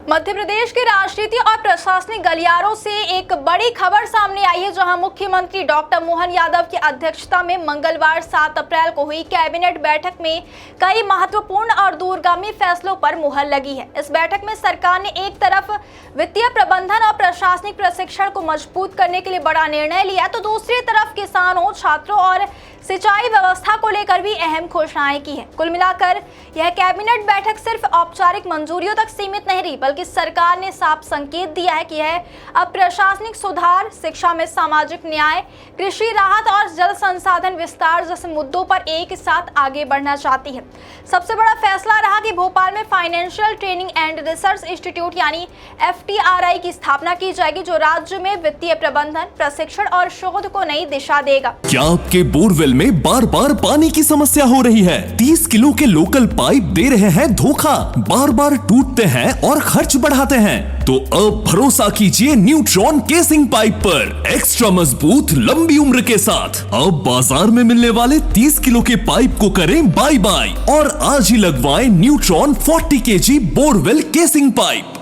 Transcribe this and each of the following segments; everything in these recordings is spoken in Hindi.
मध्य प्रदेश की राजनीति और प्रशासनिक गलियारों से एक बड़ी खबर सामने आई है, जहां मुख्यमंत्री डॉक्टर मोहन यादव की अध्यक्षता में मंगलवार 7 अप्रैल को हुई कैबिनेट बैठक में कई महत्वपूर्ण और दूरगामी फैसलों पर मुहर लगी है। इस बैठक में सरकार ने एक तरफ वित्तीय प्रबंधन और प्रशासनिक प्रशिक्षण को मजबूत करने के लिए बड़ा निर्णय लिया, तो दूसरी तरफ किसानों, छात्रों और सिंचाई व्यवस्था को लेकर भी अहम घोषणाएं की है। कुल मिलाकर यह कैबिनेट बैठक सिर्फ औपचारिक मंजूरियों तक सीमित नहीं रही, बल्कि सरकार ने साफ संकेत दिया है कि यह अब प्रशासनिक सुधार, शिक्षा में सामाजिक न्याय, कृषि राहत और जल संसाधन विस्तार जैसे मुद्दों पर एक साथ आगे बढ़ना चाहती है। सबसे बड़ा फैसला रहा कि भोपाल में financial training and research institute यानी FTRI की स्थापना की जाएगी, जो राज्य में वित्तीय प्रबंधन, प्रशिक्षण और शोध को नई दिशा देगा। क्या आपके बोरवेल में बार बार पानी की समस्या हो रही है? 30 किलो के लोकल पाइप दे रहे हैं धोखा, बार बार टूटते हैं और खर्च बढ़ाते हैं? तो अब भरोसा कीजिए न्यूट्रॉन केसिंग पाइप पर, एक्स्ट्रा मजबूत, लंबी उम्र के साथ। अब बाजार में मिलने वाले 30 किलो के पाइप को करें बाय बाय और आज ही लगवाएं neutron 40 kg borewell casing pipe.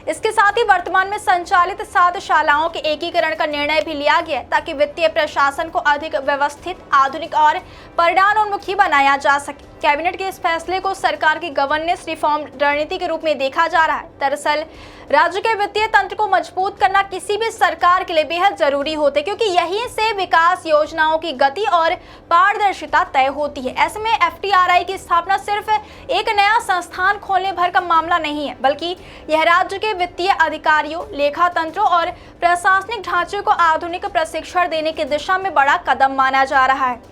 इसके साथ ही वर्तमान में संचालित 7 शालाओं के एकीकरण का निर्णय भी लिया गया, ताकि वित्तीय प्रशासन को अधिक व्यवस्थित, आधुनिक और परिणामोन्मुखी बनाया जा सके। कैबिनेट के इस फैसले को सरकार की गवर्नेंस रिफॉर्म रणनीति के रूप में देखा जा रहा है। दरअसल राज्य के वित्तीय तंत्र को मजबूत करना किसी भी सरकार के लिए बेहद जरूरी होता है, क्योंकि यहीं से विकास योजनाओं की गति और पारदर्शिता तय होती है। ऐसे में FTRI की स्थापना सिर्फ एक नया संस्थान खोलने भर का मामला नहीं है, बल्कि यह राज्य के वित्तीय अधिकारियों, लेखा तंत्रों और प्रशासनिक ढांचे को आधुनिक प्रशिक्षण देने की दिशा में बड़ा कदम माना जा रहा है।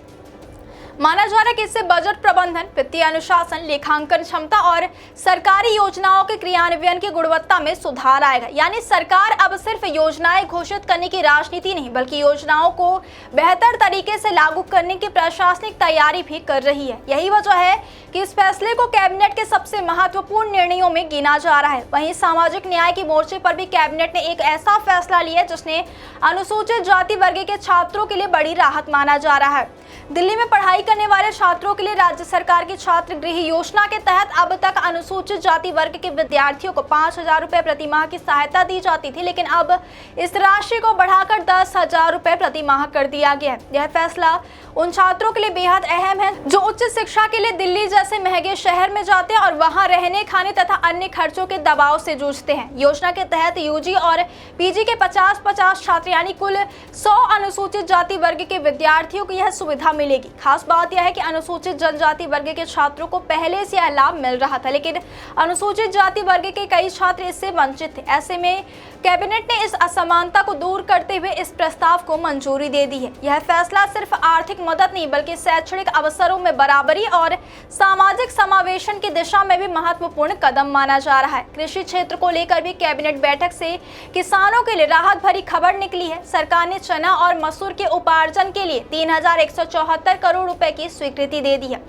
माना जा रहा है कि इससे बजट प्रबंधन, वित्तीय अनुशासन, लेखांकन क्षमता और सरकारी योजनाओं के क्रियान्वयन की गुणवत्ता में सुधार आएगा। यानी सरकार अब सिर्फ योजनाएं घोषित करने की राजनीति नहीं, बल्कि योजनाओं को बेहतर तरीके से लागू करने की प्रशासनिक तैयारी भी कर रही है। यही वजह है कि इस फैसले को कैबिनेट के सबसे महत्वपूर्ण निर्णयों में गिना जा रहा है। वहीं सामाजिक न्याय के मोर्चे पर भी कैबिनेट ने एक ऐसा फैसला लिया जिसने अनुसूचित जाति वर्ग के छात्रों के लिए बड़ी राहत माना जा रहा है। दिल्ली में पढ़ाई करने वाले छात्रों के लिए राज्य सरकार की छात्र गृह योजना के तहत अब तक अनुसूचित जाति वर्ग के विद्यार्थियों को 5,000 रुपए प्रति माह की सहायता दी जाती थी, लेकिन अब इस राशि को बढ़ाकर 10,000 रुपए प्रति माह कर दिया गया है। यह फैसला उन छात्रों के लिए बेहद अहम है जो उच्च शिक्षा के लिए दिल्ली जैसे महंगे शहर में जाते हैं और वहां रहने, खाने तथा अन्य खर्चों के दबाव से जूझते हैं। योजना के तहत UG और PG के 50-50 छात्र यानी कुल 100 अनुसूचित जाति वर्ग के विद्यार्थियों को यह सुविधा मिलेगी। खास बात यह है कि अनुसूचित जनजाति वर्ग के छात्रों को पहले से यह लाभ मिल रहा था, लेकिन अनुसूचित जाति वर्ग के कई छात्र इससे वंचित थे। ऐसे में कैबिनेट ने इस असमानता को दूर करते हुए इस प्रस्ताव को मंजूरी दे दी है। यह फैसला सिर्फ आर्थिक मदद नहीं, बल्कि शैक्षणिक अवसरों में बराबरी और सामाजिक समावेशन की दिशा में भी महत्वपूर्ण कदम माना जा रहा है। कृषि क्षेत्र को लेकर भी कैबिनेट बैठक से किसानों के लिए राहत भरी खबर निकली है। सरकार ने चना और मसूर के उपार्जन के लिए 3,174 करोड़ रुपए की स्वीकृति दे दी है।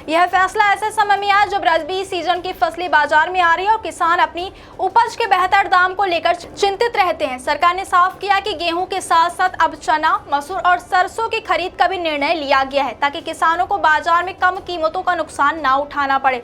यह फैसला ऐसे समय में आया जब रबी सीजन की फसलें बाजार में आ रही है और किसान अपनी उपज के बेहतर दाम को लेकर चिंतित रहते हैं। सरकार ने साफ किया कि गेहूं के साथ साथ अब चना, मसूर और सरसों की खरीद का भी निर्णय लिया गया है, ताकि किसानों को बाजार में कम कीमतों का नुकसान ना उठाना पड़े।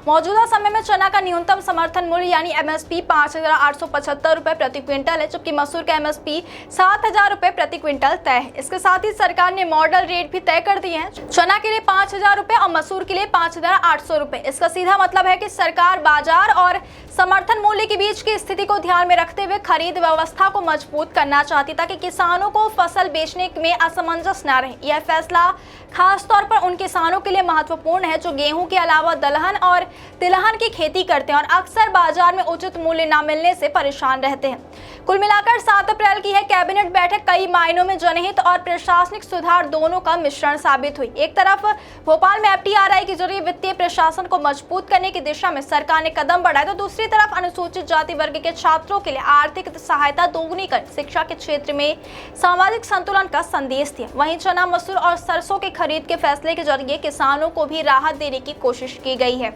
मौजूदा समय में चना का न्यूनतम समर्थन मूल्य यानी MSP 5,875 रुपए प्रति क्विंटल है, जबकि मसूर का MSP 7,000 रुपए प्रति क्विंटल तय है। इसके साथ ही सरकार ने मॉडल रेट भी तय कर दिए हैं। चना के लिए 5,000 रुपए और मसूर के लिए 5,800 रुपए। इसका सीधा मतलब है कि सरकार बाजार और समर्थन मूल्य के बीच की स्थिति को ध्यान में रखते हुए खरीद व्यवस्था को मजबूत करना चाहती, ताकि किसानों को फसल बेचने में असमंजस न रहे। यह फैसला खासतौर पर उन किसानों के लिए महत्वपूर्ण है जो गेहूं के अलावा दलहन और तिलहन की खेती करते हैं और अक्सर बाजार में उचित मूल्य न मिलने से परेशान रहते हैं। कुल मिलाकर 7 अप्रैल की यह कैबिनेट बैठक कई मायनों में जनहित और प्रशासनिक सुधार दोनों का मिश्रण साबित हुई। एक तरफ भोपाल में FTRI के जरिए वित्तीय प्रशासन को मजबूत करने की दिशा में सरकार ने कदम बढ़ाए, तो दूसरी तरफ अनुसूचित जाति वर्ग के छात्रों के लिए आर्थिक सहायता दोगुनी कर शिक्षा के क्षेत्र में सामाजिक संतुलन का संदेश दिया। वहीं चना, मसूर और सरसों की खरीद के फैसले के जरिए किसानों को भी राहत देने की कोशिश की गई है।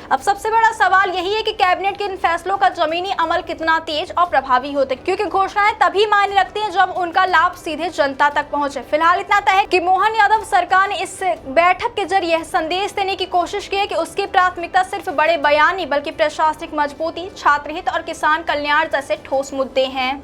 अब सबसे बड़ा सवाल यही है कि कैबिनेट के इन फैसलों का जमीनी अमल कितना तेज और प्रभावी होते, क्योंकि घोषणाएं तभी मायने रखती हैं जब उनका लाभ सीधे जनता तक पहुंचे। फिलहाल इतना तय है कि मोहन यादव सरकार ने इस बैठक के जरिए संदेश देने की कोशिश की है कि उसकी प्राथमिकता सिर्फ बड़े बयान नहीं बल्कि प्रशासनिक मजबूती, छात्र हित और किसान कल्याण जैसे ठोस मुद्दे हैं।